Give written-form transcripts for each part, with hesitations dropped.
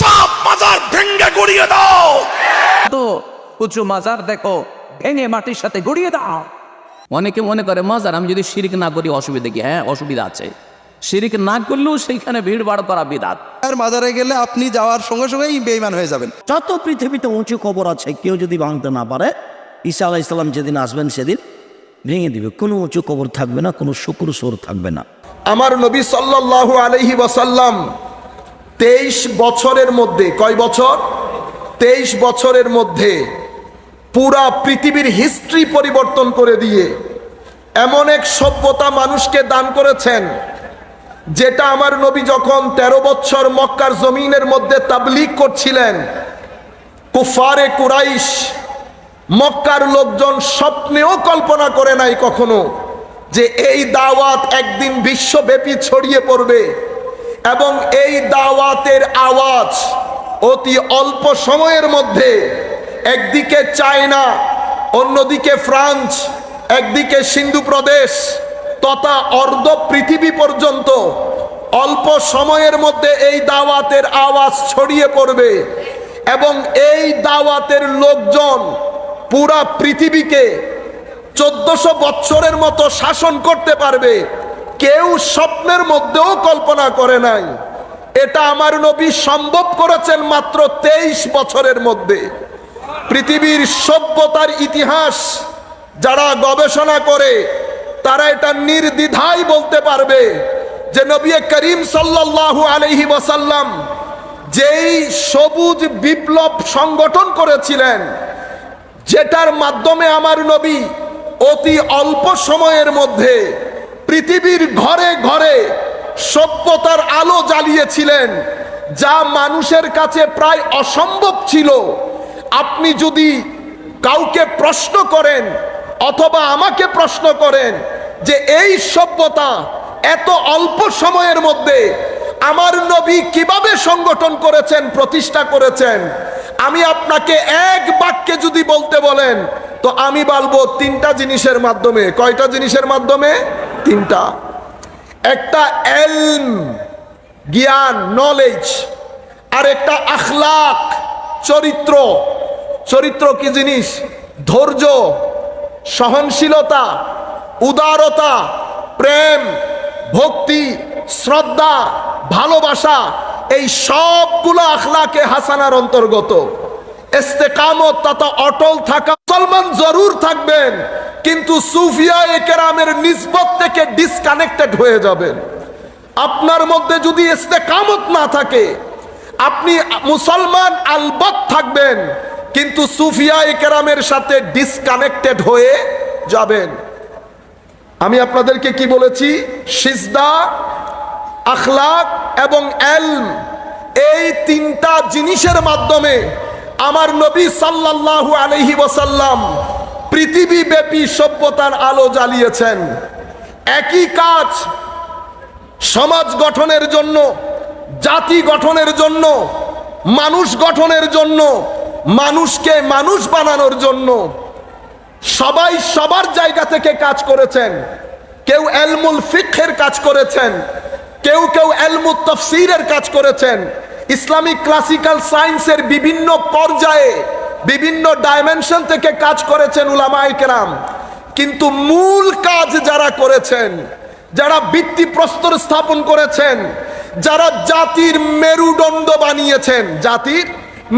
সব মাজার ভেঙে গুড়িয়ে দাও। তো উঁচু মাজার দেখো ভেঙে মাটির সাথে গড়িয়ে দাও। অনেকে মনে করে মাজার আমি যদি শিরিক না করি অসুবিধা কি? হ্যাঁ, অসুবিধা আছে। শিরিক না করলেও সেইখানে ভিড় ভাড় করা বিদআত। আর মাজারে গেলে আপনি যাওয়ার সঙ্গে সঙ্গেই বেঈমান হয়ে যাবেন। যত পৃথিবীতে উঁচু কবর আছে কেউ যদি ভাঙতে না পারে, ঈসা আলাইহিস সালাম যেদিন আসবেন সেদিন ভেঙে দিবে। কোনো উঁচু কবর থাকবে না, কোনো শুকর সোর থাকবে না। আমার নবী সাল্লাল্লাহু আলাইহি ওয়াসাল্লাম 23 বছরের মধ্যে, কয় বছর? 23 বছরের মধ্যে পুরা পৃথিবীর হিস্ট্রি পরিবর্তন করে দিয়ে এমন এক সভ্যতা মানুষকে দান করেছেন, যেটা আমার নবী যখন 13 বছর মক্কার জমিনের মধ্যে তাবলীগ করছিলেন, কুফারে কুরাইশ, মক্কার লোকজন স্বপ্নেও কল্পনা করে নাই কখনো যে এই দাওয়াত একদিন বিশ্বব্যাপী ছড়িয়ে পড়বে এবং এই দাওয়াতের আওয়াজ অতি অল্প সময়ের মধ্যে একদিকে চায়না, অন্যদিকে ফ্রান্স, একদিকে সিন্ধু প্রদেশ তথা অর্ধ পৃথিবী পর্যন্ত অল্প সময়ের মধ্যে এই দাওয়াতের আওয়াজ ছড়িয়ে পড়বে এবং এই দাওয়াতের লোকজন পুরা পৃথিবীকে 1400 বছরের মতো শাসন করতে পারবে, কেউ স্বপ্নের মধ্যেও কল্পনা করে নাই। এটা আমার নবী সম্ভব করেছেন মাত্র 23 বছরের মধ্যে। পৃথিবীর সভ্যতার ইতিহাস যারা গবেষণা করে তারা এটা নির্দ্বিধায় বলতে পারবে যে নবী করিম সাল্লাল্লাহু আলাইহি ওয়াসাল্লাম যেই সবুজ বিপ্লব সংগঠন করেছিলেন, যেটার মাধ্যমে আমার নবী অতি অল্প সময়ের মধ্যে পৃথিবীর ঘরে ঘরে সভ্যতার আলো জ্বালিয়েছিলেন, যা মানুষের কাছে প্রায় অসম্ভব ছিল। আপনি যদি কাউকে প্রশ্ন করেন অথবা আমাকে প্রশ্ন করেন যে এই সভ্যতা এত অল্প সময়ের মধ্যে আমার নবী কিভাবে সংগঠন করেছেন, প্রতিষ্ঠা করেছেন, আমি আপনাকে এক বাক্যে যদি বলতে বলেন তো আমি বলবো 3টা জিনিসের মাধ্যমে। কয়টা জিনিসের মাধ্যমে? 3টা। একটা এলম, জ্ঞান, নলেজ, আর একটা আখলাক, চরিত্র। চরিত্র কি জিনিস? ধৈর্য, সহনশীলতা, উদারতা, প্রেম, ভক্তি, শ্রদ্ধা, ভালোবাসা, এই সবগুলো আখলাকে হাসানার অন্তর্গত। ইস্তেকামত তথা অটল থাকা। মুসলমান জরুর থাকবেন, কিন্তু সুফিয়ায়ে কেরামের নিসবত থেকে ডিসকানেক্টেড হয়ে যাবেন। আপনার মধ্যে যদি ইস্তেকামত না থাকে, আপনি মুসলমান আলবত থাকবেন, কিন্তু সুফিয়ায়ে কেরামের সাথে ডিসকানেক্টেড হয়ে যাবেন। আমি আপনাদেরকে কি বলেছি? সিজদা, আখলাক এবং এলম, এই 3টা জিনিসের মাধ্যমে আমার নবী সাল্লাল্লাহু আলাইহি ওয়াসাল্লাম পৃথিবীব্যাপী সভ্যতার আলো জ্বালিয়েছেন। একই কাজ সমাজ গঠনের জন্য, জাতি গঠনের জন্য, মানুষ গঠনের জন্য, মানুষকে মানুষ বানানোর জন্য সবাই সবার জায়গা থেকে কাজ করেছেন। কেউ এলমুল ফিকহের কাজ করেছেন, কেউ কেউ এলমুত তাফসীরের কাজ করেছেন, ইসলামিক ক্লাসিক্যাল সায়েন্সের বিভিন্ন পর্যায়ে বিভিন্ন ডাইমেনশন থেকে কাজ করেছেন উলামায়ে কেরাম। কিন্তু মূল কাজ যারা করেছেন, যারা ভিত্তিপ্রস্তর স্থাপন করেছেন, যারা জাতির মেরুদণ্ড বানিয়েছেন, জাতির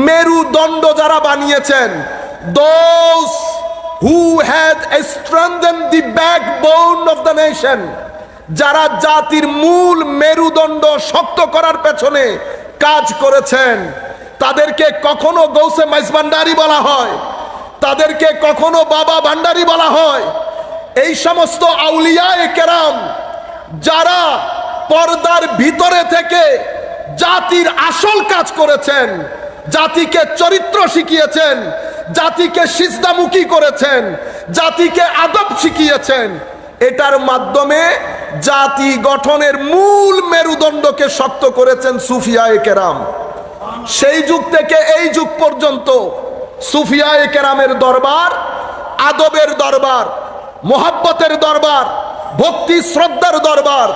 মেরুদণ্ড যারা বানিয়েছেন, those who had strengthened the backbone of the nation, যারা জাতির মূল মেরুদণ্ড শক্ত করার পেছনে কাজ করেছেন, তাদেরকে কখনো গৌসে মাইজভান্ডারি বলা হয়, তাদেরকে কখনো বাবা ভান্ডারি বলা হয়। এই সমস্ত আউলিয়ায়ে কেরাম যারা পর্দার ভিতরে থেকে জাতির আসল কাজ করেছেন, জাতিকে চরিত্র শিখিয়েছেন, জাতিকে সিজদামুখী করেছেন, জাতিকে আদব শিখিয়েছেন, এটার মাধ্যমে জাতি গঠনের মূল মেরুদণ্ডকে শক্ত করেছেন সুফিয়ায়ে কেরাম। সেই যুগ থেকে এই যুগ পর্যন্ত সুফিয়ায়ে কেরামের দরবার আদবের দরবার, মোহাব্বতের দরবার, ভক্তি শ্রদ্ধার দরবার।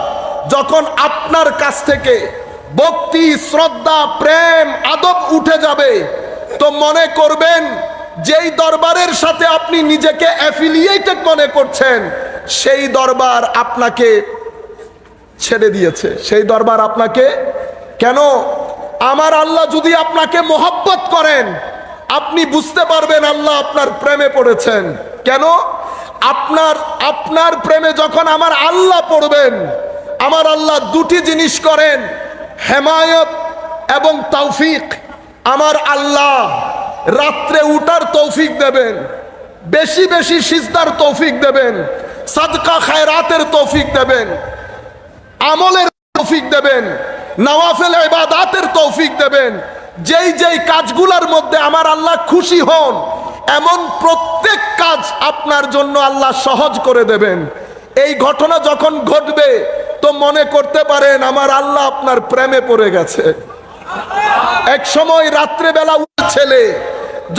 যখন আপনার কাছ থেকে ভক্তি, শ্রদ্ধা, প্রেম, আদব উঠে যাবে। তো মনে করবেন যেই দরবারের সাথে আপনি নিজেকে অ্যাফিলিয়েটেড মনে করছেন, সেই দরবার আপনাকে ছেড়ে দিয়েছে। সেই দরবার আপনাকে কেন? আমার আল্লাহ যদি আপনাকে মোহাব্বত করেন, আপনি বুঝতে পারবেন আল্লাহ আপনার প্রেমে পড়েছেন। কেন? আপনার প্রেমে যখন আমার আল্লাহ পড়বেন, আমার আল্লাহ দুটি জিনিস করেন, হেমায়ত এবং তৌফিক। আমার আল্লাহ রাত্রে উঠার তৌফিক দেবেন, বেশি বেশি সিজদার তৌফিক দেবেন, সাদকা খায়রাতের তৌফিক দেবেন, আমলের তৌফিক দেবেন, নওয়াফিল ইবাদাতের তৌফিক দেবেন। যেই যেই কাজগুলোর মধ্যে আমার আল্লাহ খুশি হন, এমন প্রত্যেক কাজ আপনার জন্য আল্লাহ সহজ করে দেবেন। এই ঘটনা যখন ঘটবে, তো মনে করতে পারেন আমার আল্লাহ আপনার প্রেমে পড়ে গেছে। এক সময় রাত্রেবেলা ছেলে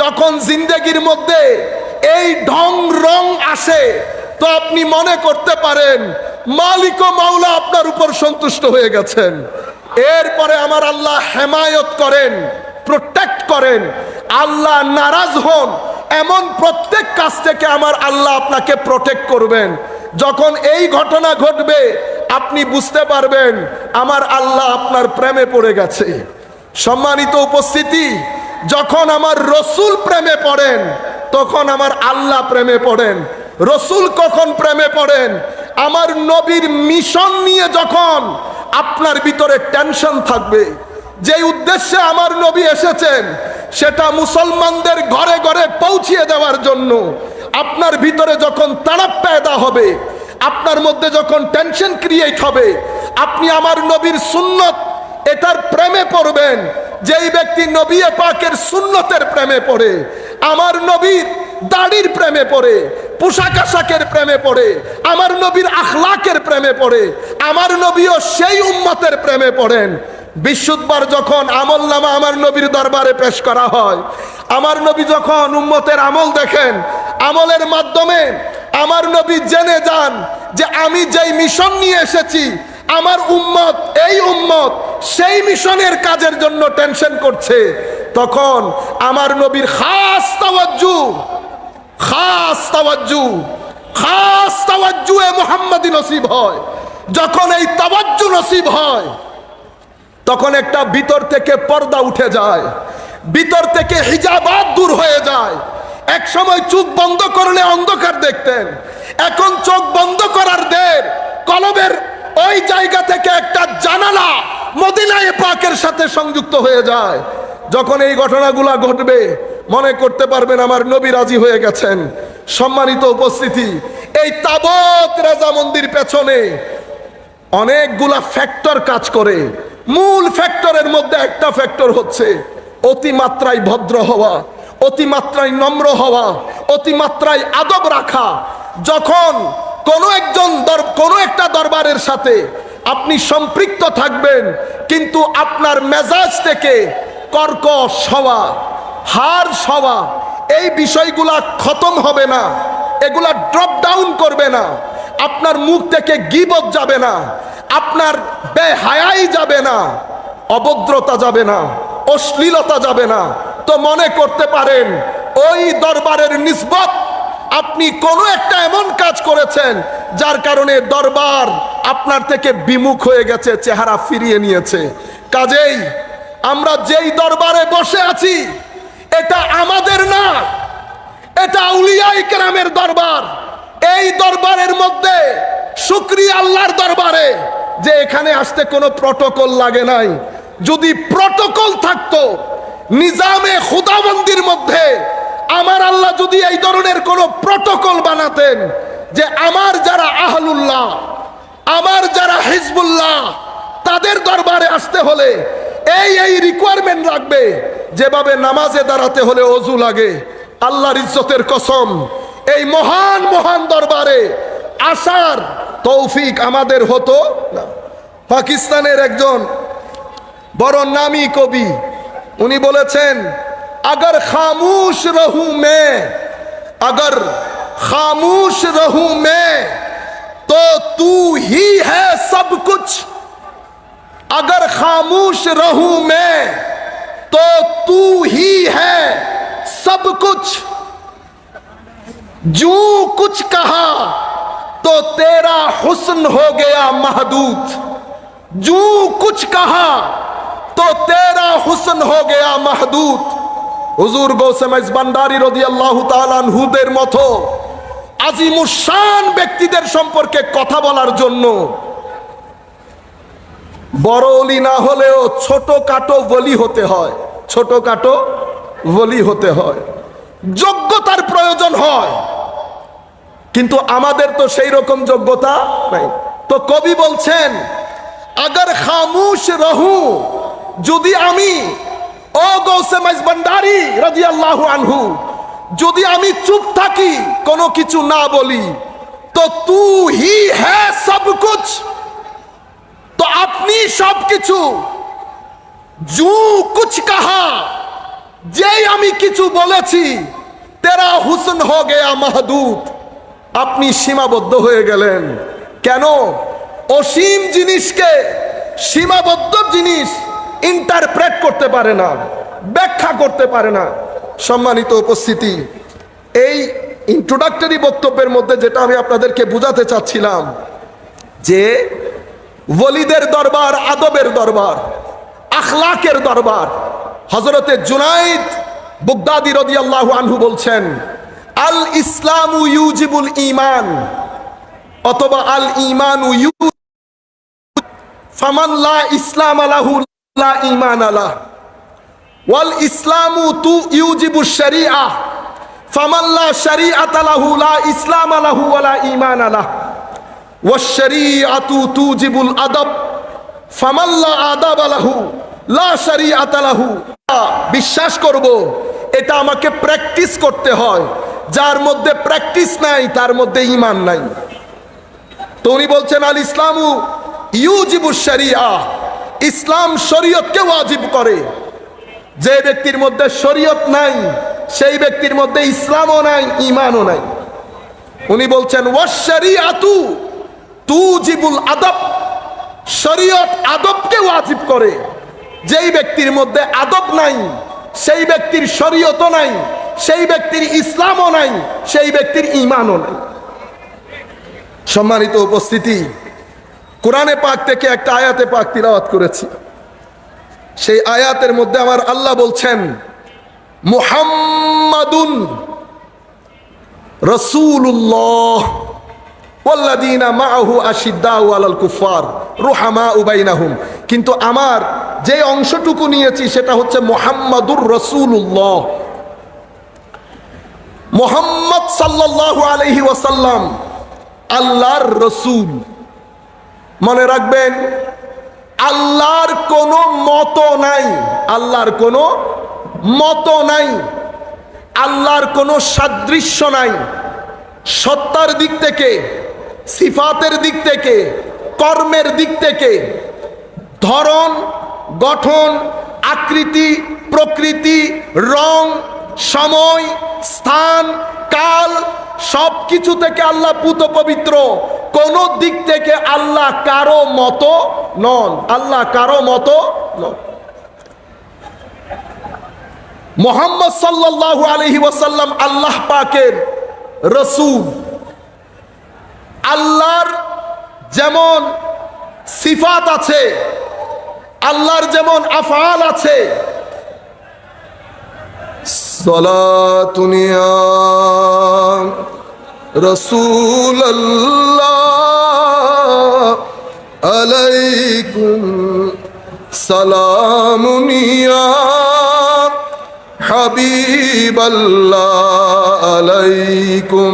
যখন জিন্দেগির মধ্যে এই ঢং রং আসে, তো আপনি মনে করতে পারেন মালিক ও মাওলা আপনার উপর সন্তুষ্ট হয়ে গেছেন। এরপরে আমার আল্লাহ হেমায়ত করেন, প্রোটেক্ট করেন। আল্লাহ নারাজ হন এমন প্রত্যেক কাজ থেকে আমার আল্লাহ আপনাকে প্রোটেক্ট করবেন। যখন এই ঘটনা ঘটবে, আপনি বুঝতে পারবেন আমার আল্লাহ আপনার প্রেমে পড়ে গেছে। সম্মানিত উপস্থিতি, যখন আমার রসুল প্রেমে পড়েন, তখন আমার আল্লাহ প্রেমে পড়েন। রসুল কখন প্রেমে পড়েন? আমার নবীর মিশন নিয়ে যখন আপনার ভিতরে টেনশন থাকবে, যে উদ্দেশ্যে আমার নবী এসেছেন সেটা মুসলমানদের ঘরে ঘরে পৌঁছিয়ে দেওয়ার জন্য, আপনার ভিতরে যখন তাড়াপ পয়দা হবে, আপনার মধ্যে যখন টেনশন ক্রিয়েট হবে, আপনি আমার নবীর সুন্নত এটার প্রেমে পড়বেন। যেই ব্যক্তি নবী পাকের সুন্নতের প্রেমে পড়ে, আমার নবীর দাড়ির প্রেমে পড়ে, পোশাক আশাকের প্রেমে পড়ে, আমার নবীর আখলাকের প্রেমে পড়ে, আমার নবীও সেই উম্মতের প্রেমে পড়েন। বিশুদ্ধবার যখন আমলনামা আমার নবীর দরবারে পেশ করা হয়, আমার নবী যখন উম্মতের আমল দেখেন, আমলের মাধ্যমে আমার নবী জেনে যান যে আমি যেই মিশন নিয়ে এসেছি, আমার উম্মত, এই উম্মত সেই মিশনের কাজের জন্য টেনশন করছে। তখন আমার নবীর খাস তাওয়াজ্জু মুহাম্মাদি নসিব হয়। যখন এই তাওয়াজ্জু নসিব হয়, তখন একটা ভিতর থেকে পর্দা উঠে যায়, ভিতর থেকে হিজাবাত দূর হয়ে যায়। এক সময় চোখ বন্ধ করলে অন্ধকার দেখতেন, এখন চোখ বন্ধ করার দের কলবের ওই জায়গা থেকে একটা জানালা মদিনায়ে পাকের সাথে সংযুক্ত হয়ে যায়। যখন এই ঘটনাগুলো ঘটবে, মনে করতে পারবেন আমার নবী রাজি হয়ে গেছেন। সম্মানিত উপস্থিতি, এই তাবত রাজা মন্দির পেছনে অনেকগুলা ফ্যাক্টর কাজ করে। মূল ফ্যাক্টরের মধ্যে একটা ফ্যাক্টর হচ্ছে অতিমাত্রায় ভদ্র হওয়া, অতিমাত্রায় নম্র হওয়া, অতিমাত্রায় আদব রাখা। যখন কোনো একটা দরবারের সাথে আপনি সম্পৃক্ত থাকবেন, কিন্তু আপনার মেজাজ থেকে কর্কশ হওয়া, হার্শ হওয়া, এই বিষয়গুলা খতম হবে না, এগুলা ড্রপ ডাউন করবে না। আপনার মুখ থেকে গীবত যাবে না, আপনার বেহায়াই যাবে না, অভদ্রতা যাবে না, অশ্লীলতা যাবে না। তো মনে করতে পারেন ওই দরবারের নিসবত আপনি কোনো একটা এমন কাজ করেছেন যার কারণে দরবার আপনার থেকে বিমুখ হয়ে গেছে, চেহারা ফিরিয়ে নিয়েছে। কাজেই আমরা যেই দরবারে বসে আছি, এটা আমাদের না, এটা আউলিয়ায়ে কেরামের দরবার। এই দরবারের মধ্যে শুকরিয়া আল্লাহর দরবারে যে এখানে আসতে কোনো প্রটোকল লাগে নাই। যদি প্রটোকল থাকতো, নিজামে খুদাবন্দির মধ্যে আমার আল্লাহ যদি এই ধরনের কোন প্রটোকল বানাতেন যে আমার যারা আহলুল্লাহ, আমার যারা হিজবুল্লাহ, তাদের দরবারে আসতে হলে এই রিকোয়ারমেন্ট রাখবে, যেভাবে নামাজে দাঁড়াতে হলে ওযু লাগে, আল্লাহর ইজ্জতের কসম এই মহান মহান দরবারে আসার তৌফিক আমাদের হতো না। পাকিস্তানের একজন বড় নামী কবি, উনি বলেছেন, अगर खामोश रहूं मैं, अगर खामोश रहूं मैं तो तू ही है सब कुछ, अगर खामोश रहूं मैं तो तू ही है सब कुछ, जो कुछ कहा तो तेरा हुस्न हो गया महदूद, जो कुछ कहा तो तेरा हुस्न हो गया महदूद। হুজুর গৌসে মেজবান্ডারি রাদিয়াল্লাহু তাআলা আনহুদের মতো আজিমুশান ব্যক্তিদের সম্পর্কে কথা বলার জন্য বড় ওলি না হলেও ছোটখাটো ওলি হতে হয়, ছোটখাটো ওলি হতে হয়, যোগ্যতার প্রয়োজন হয়, কিন্তু আমাদের তো সেই রকম যোগ্যতা নাই। তো কবি বলছেন अगर खामोश रहूं, যদি আমি ও গৌসে মেজবান্ডারি রাদিয়াল্লাহু আনহু যদি আমি চুপ থাকি, কোনো কিছু না বলি, তো তু হি হ্যায় সব কুছ, তো আপনি সব কিছু, জু কুছ কাহা, যেই আমি কিছু বলেছি, তেরা হুসন হো গয়া মাহদুদ, আপনি সীমাবদ্ধ হয়ে গেলেন। কেন? অসীম জিনিসকে সীমাবদ্ধ জিনিস ইন্টারপ্রেট করতে পারে না, ব্যাখ্যা করতে পারে না। সম্মানিত উপস্থিতি, এই ইন্ট্রোডাক্টরি বক্তব্যের মধ্যে যেটা আমি আপনাদেরকে বুঝাতে চাচ্ছিলাম যে ওলিদের দরবার আদবের দরবার, আখলাকের দরবার। হযরতে জুনাইদ বুগদাদি রাদিয়াল্লাহু আনহু বলছেন আল ইসলামু ইউজিবুল ঈমান, অথবা আল ঈমানু ফামান লা ইসলাম লাহু লা ঈমান লাহ, ওয়াল ইসলামু তু ইউজিবুশ শরিআহ ফামান লা শরিআতা লাহু লা ইসলাম লাহু ওয়া লা ঈমান লাহ, ওয়াশ শরিআতু তুজিবুল আদব ফামান লা আদাব লাহু লা শরিআতা লাহু। বিশ্বাস করব এটা আমাকে প্র্যাকটিস করতে হয়, যার মধ্যে প্র্যাকটিস নাই তার মধ্যে ঈমান নাই। তো উনি বলছেন আল ইসলামু ইউজিবুশ শরিআহ, ইসলাম শরীয়তকে ওয়াজিব করে। যে ব্যক্তির মধ্যে শরীয়ত নাই সেই ব্যক্তির মধ্যে ইসলামও নাই, ঈমানও নাই। উনি বলছেন ওয়াশ শরিআতু তুজিবুল আদব, শরীয়ত আদবকে ওয়াজিব করে। যেই ব্যক্তির মধ্যে আদব নাই সেই ব্যক্তির শরীয়তও নাই, সেই ব্যক্তির ইসলামও নাই, সেই ব্যক্তির ঈমানও নাই। সম্মানিত উপস্থিতি, কোরআনে পাক থেকে একটা আয়াতে পাক তিলাওয়াত করেছি। সেই আয়াতের মধ্যে আমার আল্লাহ বলছেন মুহাম্মাদুন রাসূলুল্লাহ ওয়াল্লাযীনা মাআহু আশিদ্দাউ আলাল কুফার রুহামাউ বাইনাহুম, কিন্তু আমার যে অংশটুকু নিয়েছি সেটা হচ্ছে মুহাম্মাদুর রাসূলুল্লাহ। মুহাম্মদ সাল্লাল্লাহু আলাইহি ওয়াসাল্লাম আল্লাহর রসুল। মনে রাখবেন, আল্লাহর কোনো মত নাই, আল্লাহর কোনো মত নাই, আল্লাহর কোনো সাদৃশ্য নাই। সত্তার দিক থেকে, সিফাতের দিক থেকে, কর্মের দিক থেকে, ধরন, গঠন, আকৃতি, প্রকৃতি, রং, সময়, স্থান, কাল, সব কিছু থেকে আল্লাহ পুত পবিত্র। কোন দিক থেকে আল্লাহ কারো মতো নন, আল্লাহ কারো মতো নন। মুহাম্মদ সাল্লাল্লাহু আলাইহি ওয়াসাল্লাম আল্লাহ পাকের রসূল। আল্লাহর যেমন সিফাত আছে, আল্লাহর যেমন আফআল আছে। সালাতুন ইয়া রাসূলুল্লাহ আলাইকুম সালামুন ইয়া হাবিবাল্লাহ আলাইকুম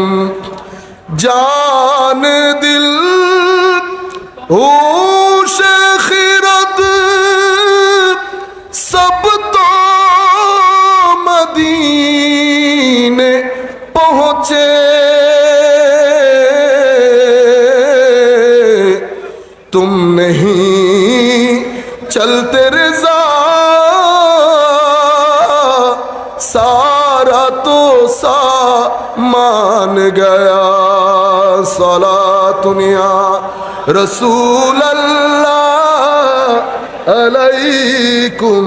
জান দিল होश खिरद सब तो मदीने पहुँचे तुम नहीं चलते रज़ा सारा तो मान गया सलातुन या रसूल अल्लाह আলাইকুম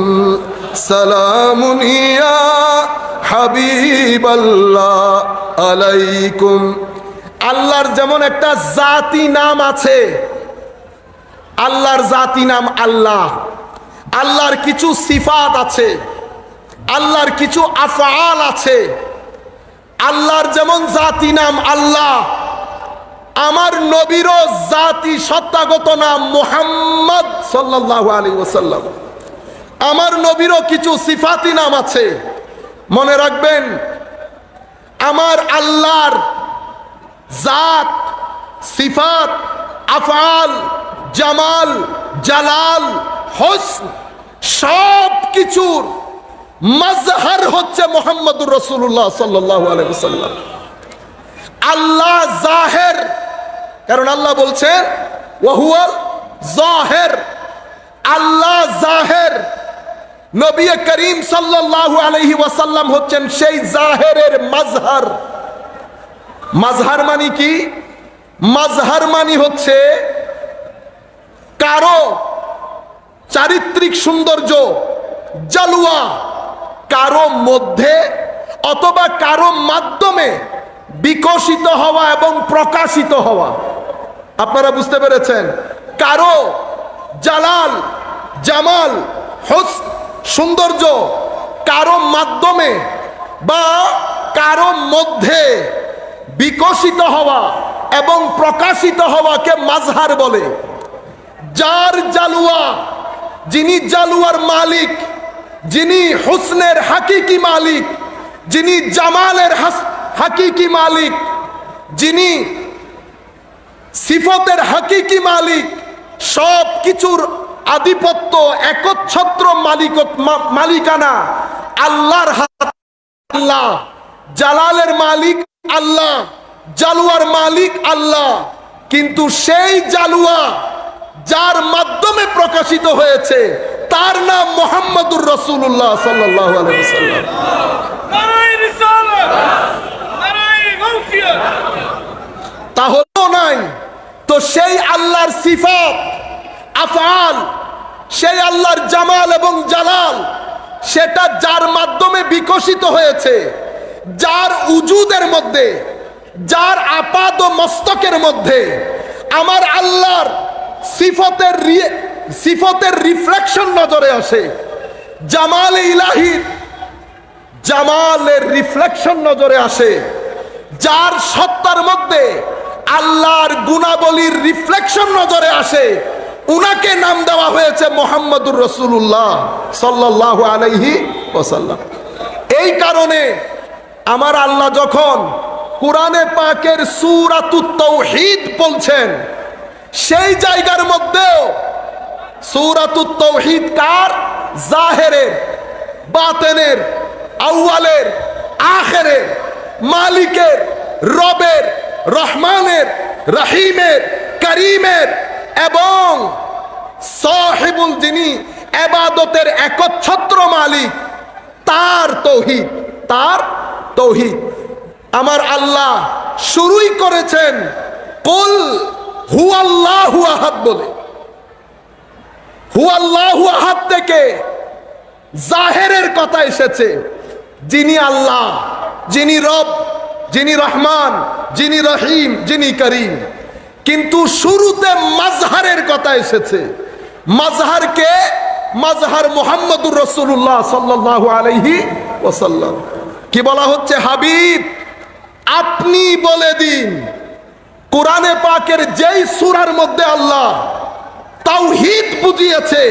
সালামুন ইয়া হাবিবাল্লাহ আলাইকুম। আল্লাহর যেমন একটা জাতি নাম আছে, আল্লাহর জাতি নাম আল্লাহ, আল্লাহর কিছু সিফাত আছে, আল্লাহর কিছু আফআল আছে। আল্লাহর যেমন জাতি নাম আল্লাহ, আমার নবীরও জাতি সত্তাগত নাম মুহাম্মদ সাল্লাল্লাহু আলাইহি ওয়াসাল্লাম। আমার নবীরও কিছু সিফাতি নাম আছে। মনে রাখবেন, আমার আল্লাহর জাত, সিফাত, আফআল, জামাল, জালাল, হোসন সব কিছুর মাজহার হচ্ছে মুহাম্মদুর রাসূলুল্লাহ সাল্লাল্লাহু আলাইহি ওয়াসাল্লাম। আল্লাহ জাহের, কারণ আল্লাহ বলছেন ওয়াহুয়াল জাহের, আল্লাহ জাহের। নবী করিম সাল্লাল্লাহু আলাইহি ওয়াসাল্লাম হচ্ছেন সেই জাহেরের মাজহার। মাজহার মানে কি? মাজহার মানে হচ্ছে কারো চারিত্রিক সৌন্দর্য, জালুয়া কারো মধ্যে অথবা কারো মাধ্যমে বিকশিত হওয়া এবং প্রকাশিত হওয়া। আপনারা বুঝতে পেরেছেন? কারো জালাল, জামাল, হোসন, সৌন্দর্য কারো মাধ্যমে বা কারো মধ্যে বিকশিত হওয়া এবং প্রকাশিত হওয়াকে মাজহার বলে। যার জালুয়া, যিনি জালুয়ার মালিক, যিনি হুসনের হাকিকি মালিক, যিনি জামালের হাকিকি মালিক, যিনি সিফতের হাকিকি মালিক, সব কিছুর আধিপত্য একচ্ছত্র মালিকানা আল্লাহর হাতে। আল্লাহ জালালের মালিক আল্লাহ, জালুয়ার মালিক আল্লাহ। কিন্তু সেই জালুয়া যার মাধ্যমে প্রকাশিত হয়েছে তার নাম মুহাম্মদুর রাসূলুল্লাহ সাল্লাল্লাহু আলাইহি ওয়াসাল্লাম। তাহলে নাই তো সেই আল্লাহর সিফাত, আফআল, সেই আল্লাহর জামাল এবং জালাল, সেটা যার মাধ্যমে বিকশিত হয়েছে, যার উজুদের মধ্যে, যার আপাদ ও মস্তকের মধ্যে আমার আল্লাহর সিফতের রিফ্লেকশন নজরে আসে, জামাল ইলাহির জামালের রিফ্লেকশন নজরে আসে, যার সত্তার মধ্যে আল্লাহর গুণাবলীর রিফ্লেকশন নজরে আসে, উনাকে নাম দেওয়া হয়েছে মুহাম্মদুর রাসূলুল্লাহ সাল্লাল্লাহু আলাইহি ওয়াসাল্লাম। এই কারণে আমার আল্লাহ যখন কোরআনে পাকের সূরাতুত তাওহীদ বলছেন, সেই জায়গার মধ্যেও সূরাতুত তাওহীদ কার? জাহেরের, বাতেনের, আউয়ালের, আখেরের, মালিকের, রবের, রহমানের, রহিমের, করিমের এবং সাহিবুল, যিনি ইবাদতের একচ্ছত্র মালিক, তার তাওহীদ, তার তাওহীদ। আমার আল্লাহ শুরুই করেছেন কুল হুয়াল্লাহু আহাদ বলে। হুয়াল্লাহু আহাদ থেকে জাহেরের কথা এসেছে, যিনি আল্লাহ, যিনি রব, যিনি রহমান, যিনি রহিম, যিনি করিম। কিন্তু শুরুতে মাজহারের কথা এসেছে। মাজহারকে মাজহার মুহাম্মদুর রাসূলুল্লাহ সাল্লাল্লাহু আলাইহি ওয়াসাল্লাম। কি বলা হচ্ছে? হাবিব আপনি বলে দিন, কোরআনে পাকের যেই সূরার মধ্যে আল্লাহ তাওহীদ বুঝিয়েছে,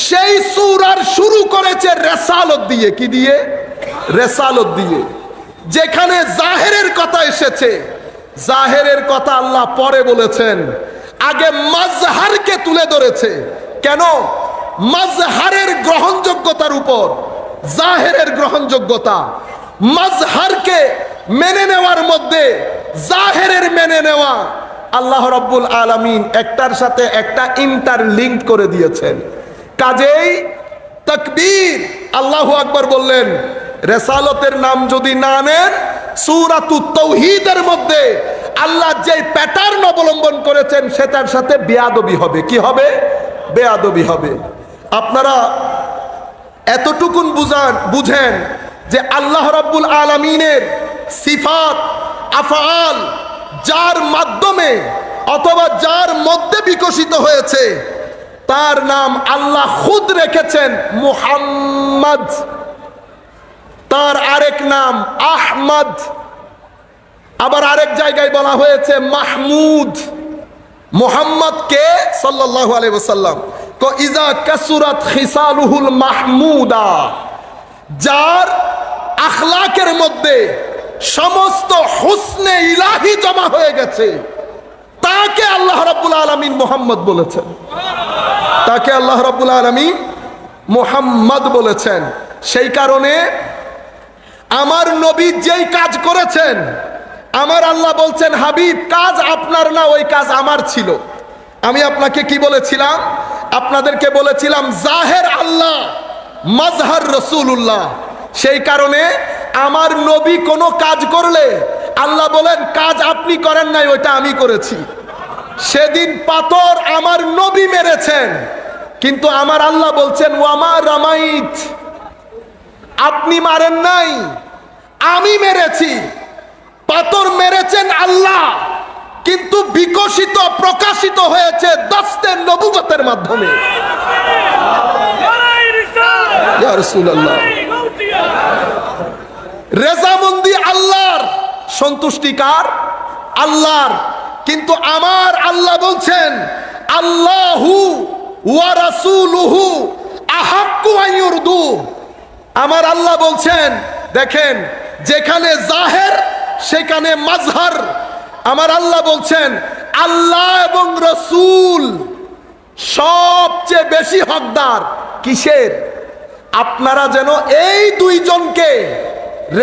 সেই সূরার শুরু করেছে রিসালত দিয়ে। কি দিয়ে? রিসালত দিয়ে। যেখানে জাহেরের কথা এসেছে, জাহেরের কথা আল্লাহ পরে বলেছেন, আগে মাজহারকে তুলে ধরেছে। কেন? মাজহারের গ্রহণযোগ্যতার উপর জাহেরের গ্রহণযোগ্যতা, মাজহারকে মেনে নেওয়ার মধ্যে জাহেরের মেনে নেওয়া আল্লাহ রাব্বুল আলামিন একটার সাথে একটা ইন্টারলিংক করে দিয়েছেন। কাজেই তাকবীর, আল্লাহু আকবার বললেন। রিসালতের নাম যদি না নেন, সূরাতুত তাওহীদের মধ্যে আল্লাহ যে প্যাটার্ন অবলম্বন করেছেন সেটার সাথে বেয়াদবি হবে। কি হবে? বেয়াদবি হবে। আপনারা এতটুকুন বুঝেন যে আল্লাহ রাব্বুল আলামিনের সিফাত আফআল যার মাধ্যমে অথবা যার মধ্যে বিকশিত হয়েছে তার নাম আল্লাহ খুদ রেখেছেন মুহাম্মদ, তার আরেক নাম আহমদ, আবার আরেক জায়গায় বলা হয়েছে মাহমুদ। মুহাম্মদ কে সাল্লাল্লাহু আলাইহি ওয়াসাল্লাম কো ইজা কাসুরাত খিসালুহুল মাহমুদা, যার আখলাকের মধ্যে সমস্ত হুসনে ইলাহি জমা হয়ে গেছে তাকে আল্লাহ রাব্বুল আলামিন মুহাম্মদ বলেছেন, তাকে আল্লাহ রাব্বুল আলামিন মুহাম্মদ বলেছেন। সেই কারণে আমার নবী যেই কাজ করেছেন আমার আল্লাহ বলছেন হাবিব কাজ আপনার না, ওই কাজ আমার ছিল। আমি আপনাকে কি বলেছিলাম? আপনাদেরকে বলেছিলাম জাহের আল্লাহ মাজহার রাসূলুল্লাহ। সেই কারণে আমার নবী কোনো কাজ করলে আল্লাহ বলেন কাজ আপনি করেন নাই, ওইটা আমি করেছি। সেদিন পাথর আমার নবী মেরেছেন, কিন্তু আমার আল্লাহ বলছেন ওয়ামা রামাইত, আপনি মারেন নাই, আমি মেরেছি। পাথর মেরেছেন আল্লাহ, কিন্তু বিকশিত প্রকাশিত হয়েছে দস্তে নবুবতের মাধ্যমে। ইয়া রাসূলুল্লাহ, রেজামন্দি আল্লাহর, সন্তুষ্টি কার? আল্লাহর। কিন্তু আমার আল্লাহ বলছেন আল্লাহু ওয়া রাসূলুহু আহাক্কু আন ইউরদু। আমার আল্লাহ বলছেন দেখেন যেখানে জাহের সেখানে মাজহার। আমার আল্লাহ বলছেন আল্লাহ এবং রসুল সবচেয়ে বেশি হকদার কিসের? আপনারা যেন এই দুইজনকে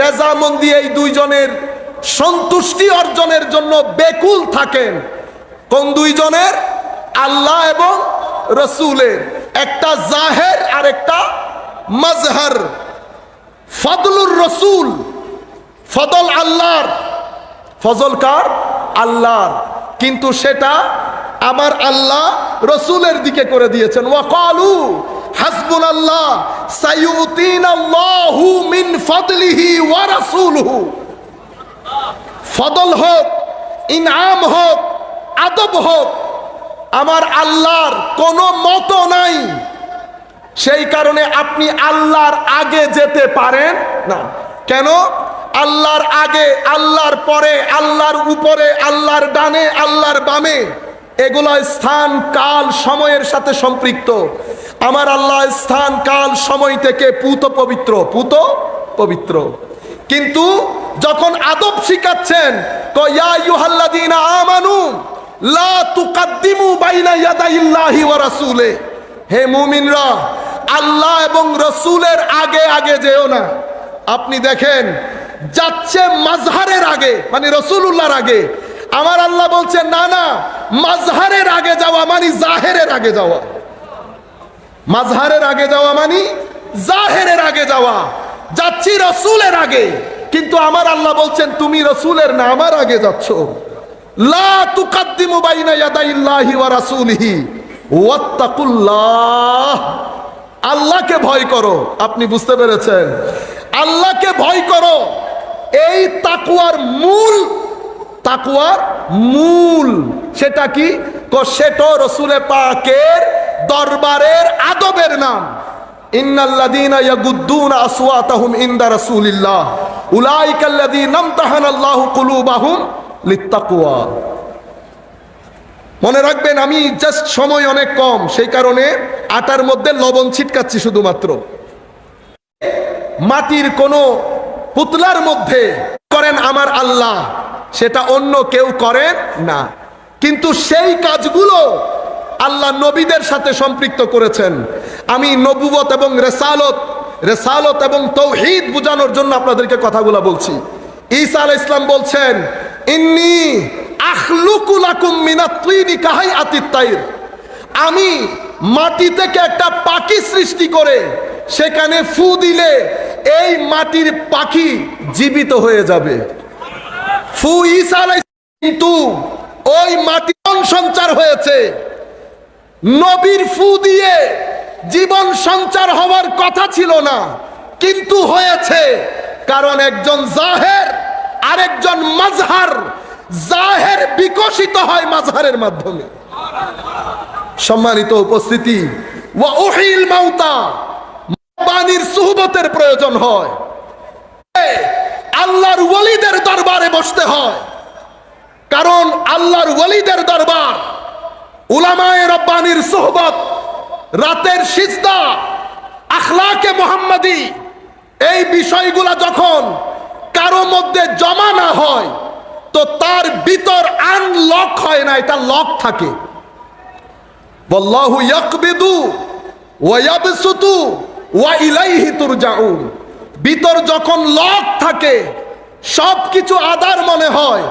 রেজামন্দি, এই দুইজনের সন্তুষ্টি অর্জনের জন্য বেকুল থাকেন। কোন দুইজনের? আল্লাহ এবং রসুলের। একটা জাহের আর একটা মাজহার। ফদলুর রসুল, ফদল আল্লাহর, ফজল কার? আল্লাহর। কিন্তু সেটা আমার আল্লাহ রসুলের দিকে করে দিয়েছেন। ওয়াকালু হাসবুনাল্লাহ সাইয়ুতিনাল্লাহু মিন ফাদলিহি ওয়া রাসূলুহু। ফদল হোক, ইনআম হোক, আদব হোক, আমার আল্লাহর কোনো মত নাই। সেই কারণে আপনি আল্লাহর আগে যেতে পারেন না। কেন? আল্লাহর আগে, আল্লাহর পরে, আল্লাহর উপরে, আল্লাহর ডানে, আল্লাহর বামে, এগুলো স্থান কাল সময়ের সাথে সম্পৃক্ত। আমার আল্লাহ স্থান কাল সময় থেকে পুত পবিত্র, পুত পবিত্র। কিন্তু যখন আদব শিখাচ্ছেন ইয়া আইয়ুহাল্লাযীনা আমানু লা তুকাদ্দিমু বাইনা ইয়াদাইল্লাহি ওয়া রাসূলে, হে মুমিনরা আল্লাহ এবং রসুলের আগে আগে যেও না। আপনি দেখেন যাচ্ছে মাজহারের আগে, মানে রসুলুল্লাহর আগে। আমার আল্লাহ বলছেন না না, মাজহারের আগে যাওয়া মানে জাহেরের আগে যাওয়া, মাজহারের আগে যাওয়া মানে জাহেরের আগে যাওয়া। যাচ্ছি রসুলের আগে, কিন্তু আমার আল্লাহ বলছেন তুমি রসুলের না, আমার আগে যাচ্ছ। লা তুকাদ্দিমু বাইনা ইয়াদাইল্লাহি ওয়া রাসূলিহি ওয়াত্তাকুল্লাহ। আল্লাহকে ভয় করো। আপনি বুঝতে পেরেছেন? আল্লাহকে ভয় করো। এই তাকওয়ার মূল, তাকওয়ার মূল সেটা কি? সেটা রাসূলে পাকের দরবারের আদবের নাম। ইন্নাল্লাযীনা ইয়াগুদ্দুনা আসওয়াতাহুম ইনদা রাসূলিল্লাহ উলাইকাল্লাযীনা ইমতাহানাল্লাহু কুলুবাহুম লিত্তাকওয়া। মনে রাখবেন, আমি জাস্ট সময় অনেক কম, সেই কারণে আটার মধ্যে লবণ ছিটকাচ্ছি শুধুমাত্র। মাটির কোনো পুতলার মধ্যে করেন আমার আল্লাহ, সেটা অন্য কেউ করেন না। কিন্তু সেই কাজগুলো আল্লাহ নবীদের সাথে সম্পৃক্ত করেছেন। আমি নবুয়ত এবং রেসালত এবং তৌহিদ বোঝানোর জন্য আপনাদেরকে কথাগুলো বলছি। ঈসা আলাইহিস সালাম বলছেন ইন্নী আখলুকু লাকুম মিনাত তিনি কাহাইআতিত তাইর, আমি মাটি থেকে একটা পাখি সৃষ্টি করে সেখানে ফু দিলে এই মাটির পাখি জীবিত হয়ে যাবে। ফু ঈসা আলাইহিস, কিন্তু ওই মাটি সঞ্চার হয়েছে। নবীর ফু দিয়ে জীবন সঞ্চার হওয়ার কথা ছিল না, কিন্তু হয়েছে। কারণ একজন জাহের আরেকজন মাজহার, জাহের বিকশিত হয় মাজহারের মাধ্যমে। সম্মানিত উপস্থিতি, ওয়া উহিল মাউতা, বাণীর সুহবতের প্রয়োজন হয়, আল্লাহর ওয়ালিদের দরবারে বসতে হয়। কারণ আল্লাহর ওয়ালিদের দরবার, উলামায়ে রব্বানির সুহবত, রাতের সিজদা, আখলাকে মুহাম্মাদি, এই বিষয়গুলা যখন কারো মধ্যে জমা না হয় তো তার ভিতর আনলক হয় না, এটা লক থাকে। ওয়াল্লাহু ইয়াকবিদু ওয়া ইয়াবসুতু ওয়া ইলাইহি তুরজাউন। ভিতর যখন লক থাকে, সব কিছু আদার মনে হয়,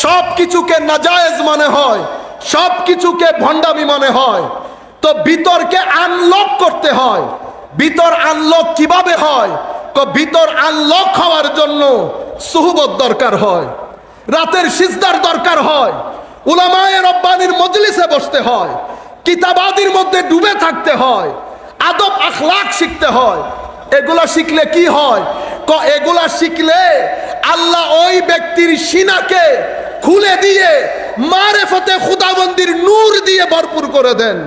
সব কিছুকে নাজায়েজ মনে হয়, সব কিছুকে ভণ্ডামি মনে হয়, তো ভিতরকে আনলক করতে হয়। ভিতর আনলক কিভাবে হয়? তো ভিতর আনলক হওয়ার জন্য সুহবত দরকার হয়, রাতের সিজদার দরকার হয়, উলামায়ে রব্বানির মজলিসে বসতে হয়, কিতাবাদির মধ্যে ডুবে থাকতে হয়, আদব আখলাক শিখতে হয়। এগুলা শিখলে কি হয়? এগুলা শিখলে আল্লাহ ওই ব্যক্তির সিনাকে খুলে দিয়ে মারেফতে খুদাবন্দির নূর দিয়ে ভরপুর করে দেন।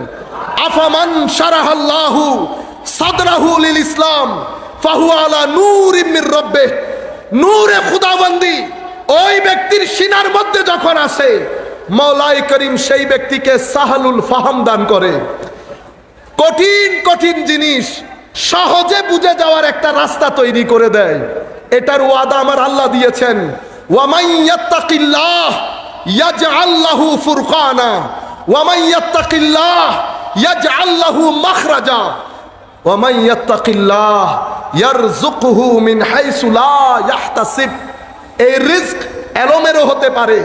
আফামান শারাহাল্লাহু সাদরাহু লিল ইসলাম ফাহুয়া আলা নূরিম মির রাব্বিহ। নূরে খুদাবন্দি ওই ব্যক্তির সিনার মধ্যে যখন আসে, মওলাই করিম সেই ব্যক্তিকে সাহালুল ফাহাম দান করে। কঠিন কঠিন জিনিস সহজে বুঝে যাওয়ার একটা রাস্তা তৈরি করে দেয়। এটার ওয়াদা আমার আল্লাহ দিয়েছেন, ওয়ামান ইয়াত্তাকিল্লাহ ইয়াজআল লাহু ফুরকানা ওয়ামান ইয়াত্তাকিল্লাহ ইয়াজআল লাহু মাখরাজা ওয়ামান ইয়াত্তাকিল্লাহ ইয়ারযুকহু মিন হাইসু লা ইয়াহতাসিব। এই রিজক এলোমেলো হতে পারে,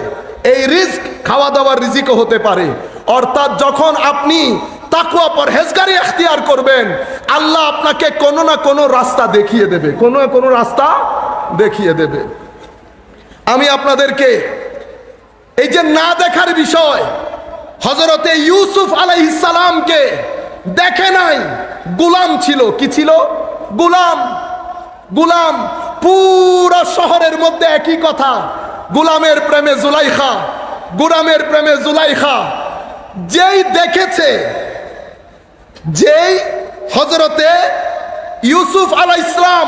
এই রিজক খাওয়া দাওয়ার রিজিকও হতে পারে। অর্থাৎ যখন আপনি তাকওয়া পরহেজগারি ইখতিয়ার করবেন, আল্লাহ আপনাকে কোনো না কোনো রাস্তা দেখিয়ে দেবে, কোনো না কোনো রাস্তা দেখিয়ে দেবে। আমি আপনাদেরকে এই যে না দেখার বিষয়, হযরতে ইউসুফ আলাইহিস সালামকে দেখে নাই, গোলাম ছিল। কি ছিল? গোলাম। গোলাম। পুরো শহরের মধ্যে একই কথা, গোলামের প্রেমে জুলাইখা, গোলামের প্রেমে জুলাইখা। যেই দেখেছে, যেই হযরতে ইউসুফ আলাইহিস সালাম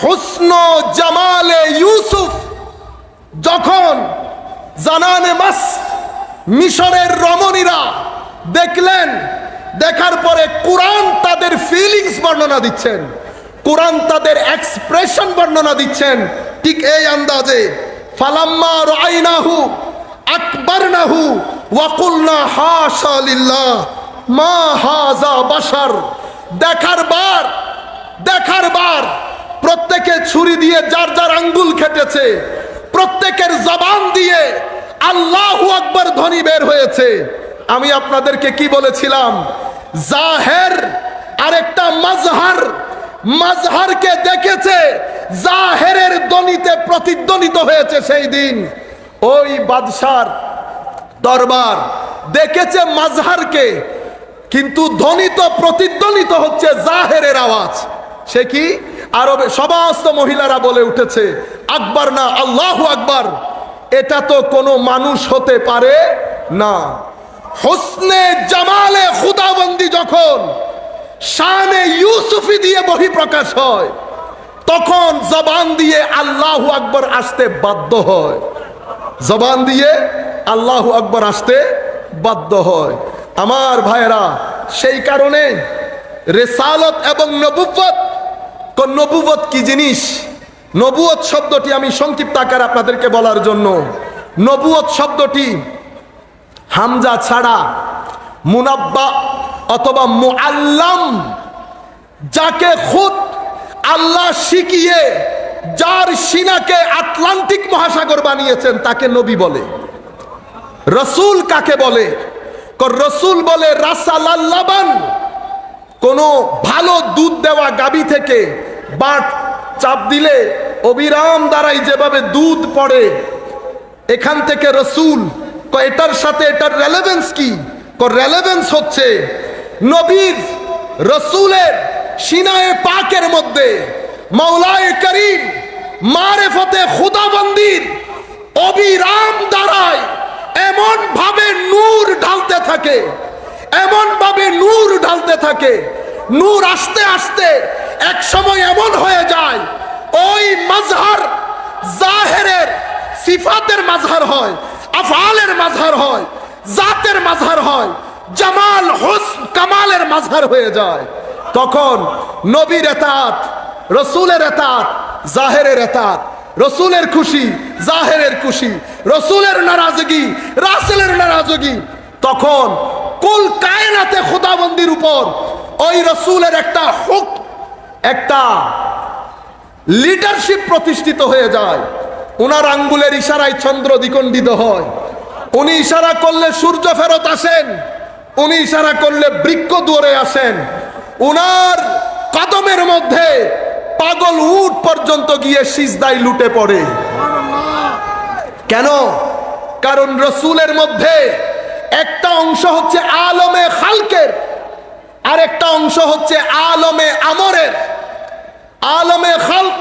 হুসন জামালে ইউসুফ যখন জানানে মাস মিশরের রমণীরা দেখলেন, দেখার পরে কোরআন তাদের ফিলিংস বর্ণনা দিচ্ছেন, কোরআন তাদের এক্সপ্রেশন বর্ণনা দিচ্ছেন ঠিক এই আন্দাজে, ফালাম্মা রাআইনাহু আকবারনাহু ওয়া কুলনা হাশা লিল্লাহ মা হাযা বাশার। দেখার বার প্রত্যেকে ছুরি দিয়ে যার যার আঙ্গুল কেটেছে, প্রত্যেকের জবান দিয়ে আল্লাহু আকবার ধ্বনি বের হয়েছে। আমি আপনাদেরকে কি বলেছিলাম? জাহের আরেকটা মাজহার, মাজহারকে দেখেছে, জাহেরের ধ্বনিতে প্রতিধ্বনিত হয়েছে। সেই দিন ওই বাদশার দরবার দেখেছে মাজহারকে, কিন্তু ধ্বনিত প্রতিধ্বনিত হচ্ছে জাহেরের আওয়াজ। সে কি? আরবে সমস্ত মহিলারা বলে উঠেছে, আকবার না, আল্লাহু আকবার। এটা তো কোনো মানুষ হতে পারে না। হুসনে জামালে খুদাবন্দি যখন শানে ইউসুফি দিয়ে বহিঃপ্রকাশ হয়, তখন জবান দিয়ে আল্লাহু আকবার আসতে বাধ্য হয়, জবান দিয়ে আল্লাহু আকবার আসতে বাধ্য হয়। আমার ভাইরা, সেই কারণে রিসালাত এবং নবুয়ত, নবুয়ত কি জিনিস? নবুয়ত শব্দটি আমি সংক্ষিপ্ত আকারে আপনাদেরকে বলার জন্য, নবুয়ত শব্দটি হামজা ছাড়া মুনাব্বা অথবা মুআল্লাম, যাকে খুদ আল্লাহ শিখিয়ে যার সিনাকে আটলান্টিক মহাসাগর বানিয়েছেন তাকে নবী বলে। রসুল কাকে বলে? রসুল বলে রাসালাল লাবান, কোনো ভালো দুধ দেওয়া গাবি থেকে বাট চাপ দিলে অবিরাম দ্বারাই যেভাবে দুধ পড়ে, এখান থেকে রসুল। এটার সাথে এটার রেলেভেন্স কি? রেলেভেন্স হচ্ছে নবীর রসুলের সিনায়ে পাকের মধ্যে মাওলায়ে করিম মারেফতে খুদাবন্দির অবিরাম দ্বারায় এমন ভাবে নূর ঢালতে থাকে, এমন ভাবে নূর ঢালতে থাকে, নূর আস্তে আস্তে এক সময় এমন হয়ে যায় ওই মাজহার জাহেরের সিফাতের মাজহার হয়, আফআলের মাজহার হয়, জাতের মাজহার হয়, জামাল হুসন কামালের মাজহার হয়ে যায়। তখন নবীর এতাত, রসুলের এতাত, জাহেরের এতাত, রসুলের খুশি, জাহেরের খুশি, রসুলের নারাজগি, রাসূলের নারাজগি। তখন কুল কায়নাতে খুদাবন্দির উপর ওই রসুলের একটা হুক, একটা লিডারশিপ প্রতিষ্ঠিত হয়ে যায়। উনার আঙ্গুলের ইশারায় চন্দ্র দ্বিখণ্ডিত হয়, উনি ইশারা করলে সূর্য ফেরত আসেন, উনি ইশারা করলে বৃক্ষ দৌড়ে আসেন, উনার কদমের মধ্যে পাগল উট পর্যন্ত গিয়ে সিজদায় লুটে পড়ে। কেন? কারণ রসুলের মধ্যে একটা অংশ হচ্ছে আলমে খালকের, আর একটা অংশ হচ্ছে আলমে আমরের। আলমে খালক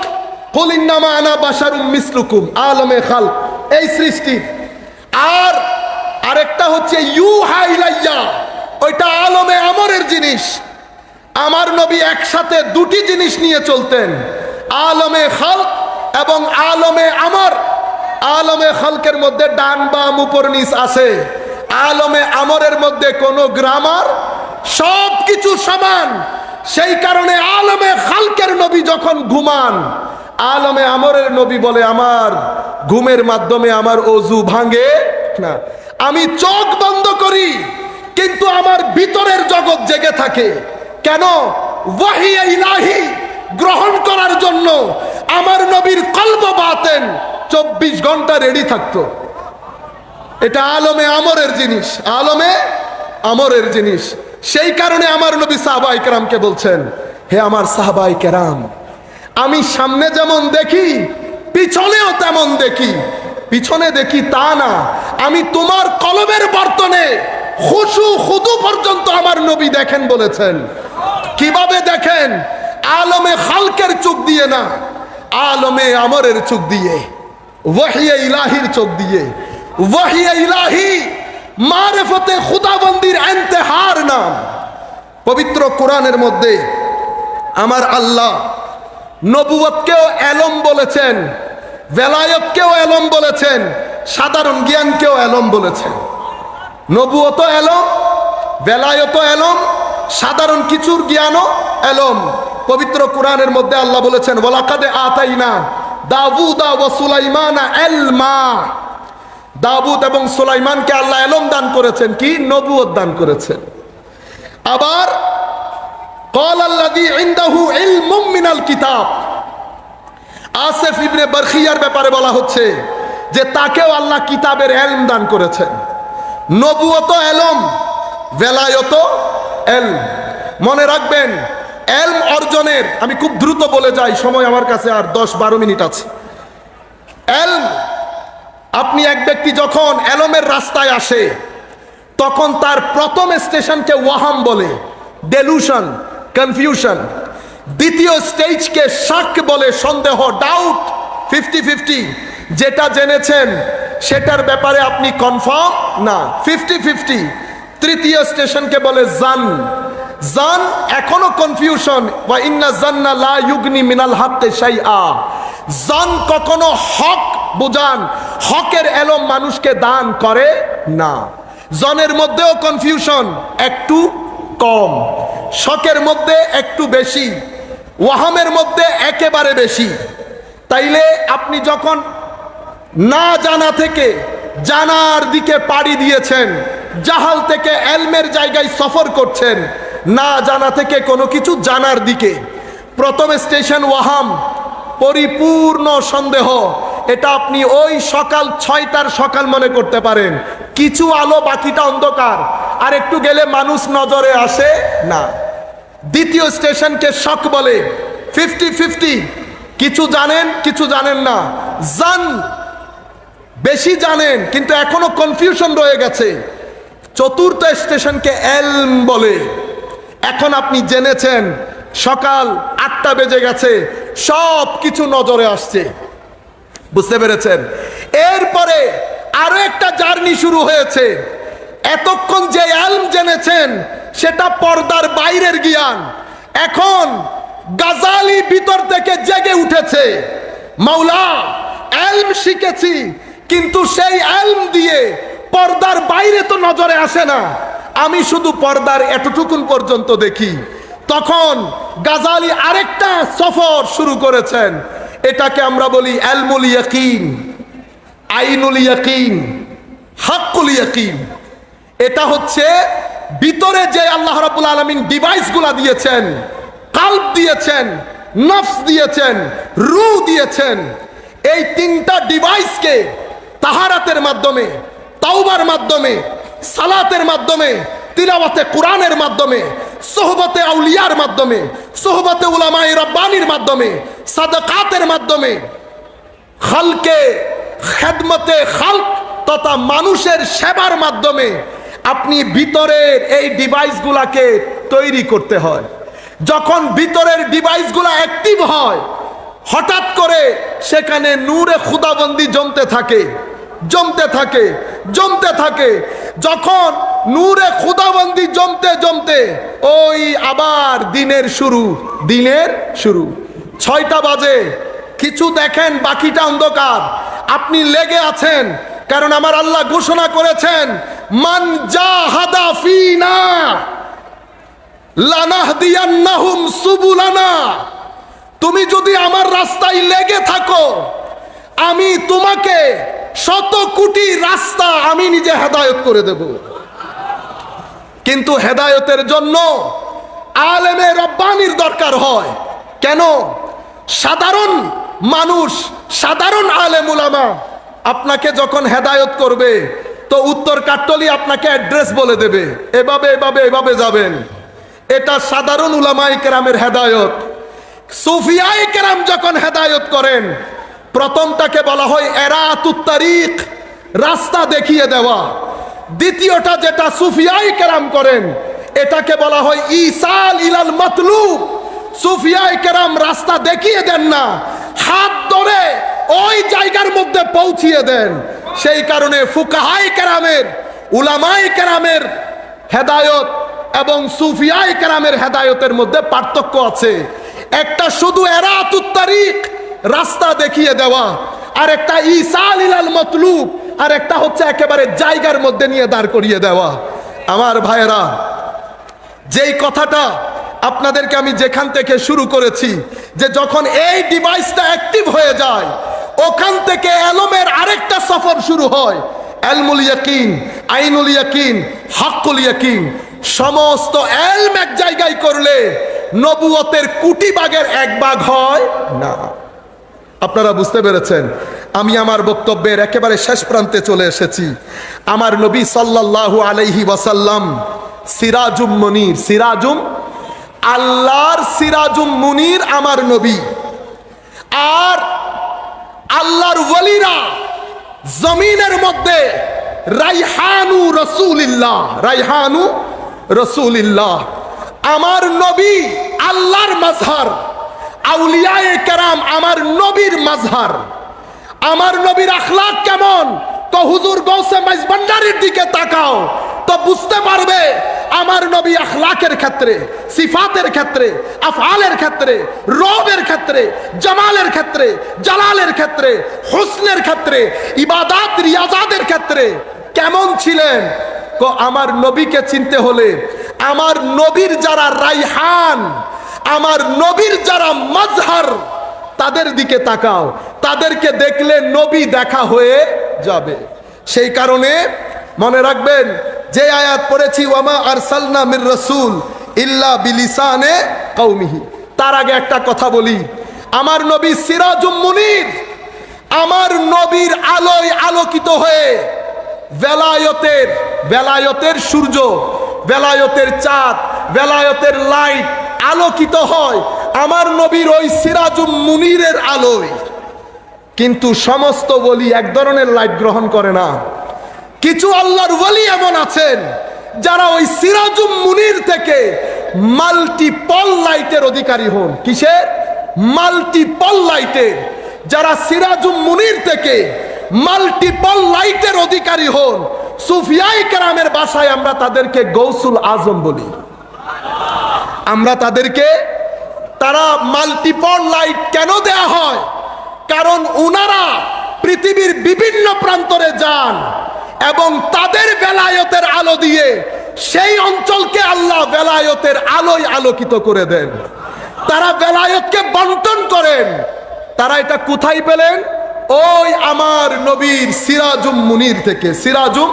কুল ইন্নামা আনা বাশারুম মিসলুকুম, আলমে খালক এই সৃষ্টি। আর আরেকটা হচ্ছে ইউহা ইলাইয়া, ওইটা আলমে আমরের জিনিস। আমার নবী একসাথে দুটি জিনিস নিয়ে চলতেন, আলমে খালক এবং আলমে আমর। আলমে খালকের মধ্যে ডান বাম উপর নিচ আছে, আলমে আমরের মধ্যে কোনো গ্রামার, সব কিছু সমান। সেই কারণে আলমে খালকের নবী যখন ঘুমান, আলমে আমরের নবী বলে আমার ঘুমের মাধ্যমে আমার অজু ভাঙে না, আমি চোখ বন্ধ করি কিন্তু আমার ভিতরের জগৎ জেগে থাকে। কেন? ওয়াহি ইলাহি গ্রহণ করার জন্য আমার নবীর কলব বাতেন 24 ঘন্টা রেডি থাকতো। এটা আলমে আমরের জিনিস, আলমে আমরের জিনিস। সেই কারণে আমার নবী সাহাবায়ে কেরামকে বলছেন, হে আমার সাহাবায়ে কেরাম, আমি সামনে যেমন দেখি পিছনেও তেমন দেখি। পিছনে দেখি তা না, আমি তোমার কলবের বর্তনে খুশু খুদু পর্যন্ত আমার নবী দেখেন বলেছেন। কিভাবে দেখেন? আলমে খালকের চোখ দিয়ে না, আলমে আমরের চোখ দিয়ে, ওয়াহিয়ে ইলাহির চোখ দিয়ে। ওয়াহিয়ে ইলাহি মারিফতে খুদাবন্দির ইন্তেহার নাম। পবিত্র কোরআনের মধ্যে আমার আল্লাহ নবুয়তকেও এলম বলেছেন, বেলায়েতকেও এলম বলেছেন, সাধারণ জ্ঞানকেও এলম বলেছেন। নবুয়ত এলম, বেলায়েত এলম, সাধারণ কিছুর জ্ঞানও এলম। পবিত্র কোরআনের মধ্যে আল্লাহ বলেছেন, ওয়ালাকাদ আতাইনা দাউদা ওয়া সুলাইমানা ইলমা। দাউদ এবং সুলাইমানকে আল্লাহ এলম দান করেছেন, কি? নবুয়ত দান করেছেন। আবার ক্বালাল্লাযী ইনদাহু ইলমুম মিনাল কিতাব, আসিফ ইবনে বারখিয়ার ব্যাপারে বলা হচ্ছে যে তাকেও আল্লাহ কিতাবের ইলম দান করেছেন। নবুয়ত এলম, বেলায়েত এলম। মনে রাখবেন, এলম অর্জনের, আমি খুব দ্রুত বলে যাই, সময় আমার কাছে আর 10-12 মিনিট আছে। এলম, আপনি এক ব্যক্তি যখন এলমের রাস্তায় আসে তখন তার প্রথম স্টেশনকে ওয়াহাম বলে, ডেলুশন, কনফিউশন। দ্বিতীয় স্টেজকে শাক বলে, সন্দেহ, ডাউট, 50-50। যেটা জেনেছেন সেটার ব্যাপারে আপনি কনফার্ম না, 50-50। তৃতীয় স্টেশনকে বলে জান। জান এখনো কনফিউশন, ওয়া ইন্না জান্না লা ইউগনি মিনাল হাক্কি শাইআ। জান কখনো হক বুঝান, হকের এলম মানুষকে দান করে না। জনের মধ্যেও কনফিউশন একটু কম, শকের মধ্যে একটু বেশি, ওয়াহামের মধ্যে একেবারে বেশি। তাইলে আপনি যখন না জানা থেকে জানার দিকে পাড়ি দিয়েছেন, জাহাল থেকে এলমের জায়গায় সফর করছেন, না জানা থেকে কোনো কিছু জানার দিকে। প্রথম স্টেশন ওয়াহাম, পরিপূর্ণ সন্দেহ। এটা আপনি ওই সকাল 6টার সকাল মনে করতে পারেন, কিছু আলো বাকিটা অন্ধকার, আর একটু গেলে মানুষ নজরে আসে না। দ্বিতীয় স্টেশনকে শক বলে, 50-50, কিছু জানেন কিছু জানেন না। জান বেশি জানেন কিন্তু এখনো কনফিউশন রয়ে গেছে। চতুর্থ স্টেশনকে এলম বলে। এখন আপনি জেনেছেন, সকাল 8টা বেজে গেছে, সব কিছু নজরে আসছে, বুঝতে পেরেছেন? এরপরে আরো একটা জার্নি শুরু হয়েছে। এতক্ষণ যে এলম জেনেছেন সেটা পর্দার বাইরের জ্ঞান। এখন গাজালি ভিতর থেকে জেগে উঠেছে, মাওলা এলম শিখেছি, কিন্তু সেই এলম দিয়ে পর্দার বাইরে তো নজরে আসে না, আমি শুধু পর্দার এতটুকুন পর্যন্ত দেখি। তখন গাজালি আরেকটা সফর শুরু করেছেন, এটাকে আমরা বলি এলমুল ইয়াকিন, আইনুল ইয়াকিন, হাক্কুল ইয়াকিন। এটা হচ্ছে ভিতরে যে আল্লাহ রাব্বুল আলামিন ডিভাইসগুলা দিয়েছেন, কালব দিয়েছেন, নফস দিয়েছেন, রূহ দিয়েছেন, এই তিনটা ডিভাইসকে তাহারাতের মাধ্যমে, তাওবার মাধ্যমে, সালাতের মাধ্যমে, তিলাওয়াতে কোরআনের মাধ্যমে, সোহবতে আউলিয়ার মাধ্যমে, সোহবতে উলামায়ে রাব্বানির মাধ্যমে, সাদাকাতের মাধ্যমে, খালকে খেদমতে খালক তথা মানুষের সেবার মাধ্যমে আপনি ভিতরের এই ডিভাইসগুলাকে তৈরি করতে হয়। যখন ভিতরের ডিভাইসগুলা অ্যাক্টিভ হয়, হঠাৎ করে সেখানে নূরে খুদাবন্দি জমতে থাকে, জমতে থাকে, জমতে থাকে। যখন নূরে খুদাবন্দি জমতে জমতে ওই আবার দিনের শুরু, দিনের শুরু। 6টা বাজে, কিছু দেখেন বাকিটা অন্ধকার, আপনি লেগে আছেন, কারণ আমার আল্লাহ ঘোষণা করেছেন, মান জাহাদা ফিনা লানাহদিয়ান্নাহুম সুবুলানা। তুমি যদি আমার রাস্তায় লেগে থাকো, আমি তোমাকে 100 কোটি রাস্তা আমি নিজে হেদায়েত করে দেব। কিন্তু হেদায়েতের জন্য আলেমে রব্বানির দরকার হয়। কেন? সাধারণ মানুষ, সাধারণ আলেম উলামা আপনাকে যখন হেদায়েত করবে, তো উত্তর কাট্টলি আপনাকে অ্যাড্রেস বলে দেবে, এভাবে এভাবে এভাবে যাবেন। এটা সাধারণ উলামায়ে কেরামের হেদায়েত। সুফিয়ায়ে কেরাম যখন হেদায়েত করেন, প্রথমটাকে বলা হয় এরাতুত তারিক, রাস্তা দেখিয়ে দেওয়া। দ্বিতীয়টা যেটা সুফিয়ায়ে কেরাম করেন, এটাকে বলা হয় ইসাল ইলাল মাতলুব। সুফিয়ায়ে কেরাম রাস্তা দেখিয়ে দেন না, হাত ধরে ওই জায়গার মধ্যে পৌঁছিয়ে দেন। সেই কারণে ফুকাহায়ে কেরামের, উলামায়ে কেরামের হেদায়েত এবং সুফিয়ায়ে কেরামের হেদায়েতের মধ্যে পার্থক্য আছে। একটা শুধু এরাতুত তারিক, রাস্তা দেখিয়ে দেওয়া, আর একটা ইসাল ইলাল মাতলুব, আর একটা হচ্ছে একেবারে জায়গার মধ্যে নিয়ে দাঁড় করিয়ে দেওয়া। আমার ভাইয়েরা, যেই কথাটা আপনাদেরকে আমি যেখান থেকে শুরু করেছি, যে যখন এই ডিভাইসটা অ্যাক্টিভ হয়ে যায়, ওখান থেকে এলমের আরেকটা সফর শুরু হয়, এলমুল ইয়াকিন, আইনুল ইয়াকিন, হাক্কুল ইয়াকিন। সমস্ত এলম এক জায়গায় করলে নবুয়তের কোটি ভাগের 1 ভাগ হয় না। আপনারা বুঝতে পেরেছেন? আমি আমার বক্তব্যের একেবারে শেষ প্রান্তে চলে এসেছি। আমার নবী সাল্লাল্লাহু আলাইহি ওয়াসাল্লাম সিরাজুম মুনির, সিরাজুম, আল্লাহর সিরাজুম মুনির আমার নবী। আর আল্লাহর ওয়ালিরা জমিনের মধ্যে রাইহানু রাসূলিল্লাহ, রাইহানু রাসূলিল্লাহ। আমার নবী আল্লাহর মাজহার, আউলিয়ায়ে কেরাম আমার নবীর মাজহার। আমার নবীর আখলাক কেমন? তো হুজুর গৌসে মাইজভান্ডারির দিকে তাকাও, তো বুঝতে পারবে আমার নবী আখলাকের ক্ষেত্রে, সিফাতের ক্ষেত্রে, আফআলের ক্ষেত্রে, রবের ক্ষেত্রে, জামালের ক্ষেত্রে, জালালের ক্ষেত্রে, হুসনের ক্ষেত্রে, ইবাদাত রিয়াজাতের ক্ষেত্রে কেমন ছিলেন। তো আমার নবীকে চিনতে হলে আমার নবীর যারা রাইহান, আমার নবীর যারা মাজহার, তাদের দিকে তাকাও, তাদেরকে দেখলে নবী দেখা হয়ে যাবে। সেই কারণে মনে রাখবেন, যে আয়াত পড়েছি, ওয়ামা আরসালনা মির রাসূল ইল্লা বিলিসানে কওমিহি, তার আগে একটা কথা বলি, আমার নবী সিরাজুম মুনির, আমার নবীর আলোয় আলোকিত হয়ে বেলায়তের সূর্য, বেলায়তের চাঁদ, বেলায়তের লাইট আলোকিত হয় আমার নবীর ওই সিরাজুম মুনিরের আলোয়। কিন্তু সমস্ত ওলি এক ধরনের লাইট গ্রহণ করে না। কিছু আল্লাহর ওয়ালি এমন আছেন যারা ওই সিরাজুম মুনির থেকে মাল্টিপল লাইটের অধিকারী হন। কিসের? মাল্টিপল লাইটের। যারা সিরাজুম মুনির থেকে মাল্টিপল লাইটের অধিকারী হন, সুফিয়ায়ে কেরামের ভাষায় আমরা তাদেরকে গৌসুল আজম বলি। আমরা তাদেরকে, তারা মাল্টিপল লাইট কেন দেয়া হয়? কারণ উনারা পৃথিবীর বিভিন্ন প্রান্তরে যান এবং তাদের বেলায়েতের আলো দিয়ে সেই অঞ্চলকে আল্লাহ বেলায়েতের আলোয় আলোকিত করে দেন। তারা বেলায়েতকে বন্টন করেন। তারা এটা কোথায় পেলেন? ওই আমার নবীর সিরাজুম মুনির থেকে, সিরাজুম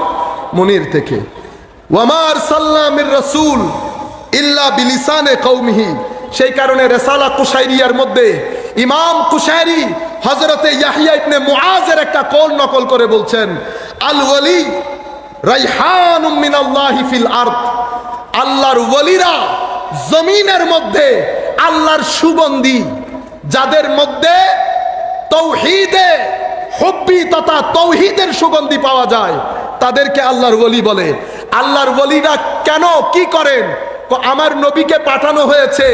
মুনির থেকে। ওয়ামার সাল্লামির রাসূল ইল্লা বিলিসানে কওমিহি। সেই কারণে রিসালা কুশাইরিয়ার মধ্যে ইমাম কুশাইরি হযরতে ইয়াহইয়া ইবনে মুআজের একটা কওল নকল করে বলছেন, আল ওয়ালি রাইহানুম মিনাল্লাহি ফিল আরদ। আল্লাহর ওয়ালিরা জমিনের মধ্যে আল্লাহর সুগন্ধি, যাদের মধ্যে তাওহীদে হুব্বি তথা তাওহীদের সুগন্ধি পাওয়া যায়, তাদেরকে আল্লাহর ওয়ালি বলে। আল্লাহর ওয়ালিরা কেন কি করেন? আমার নবীকে পাঠানো হয়েছে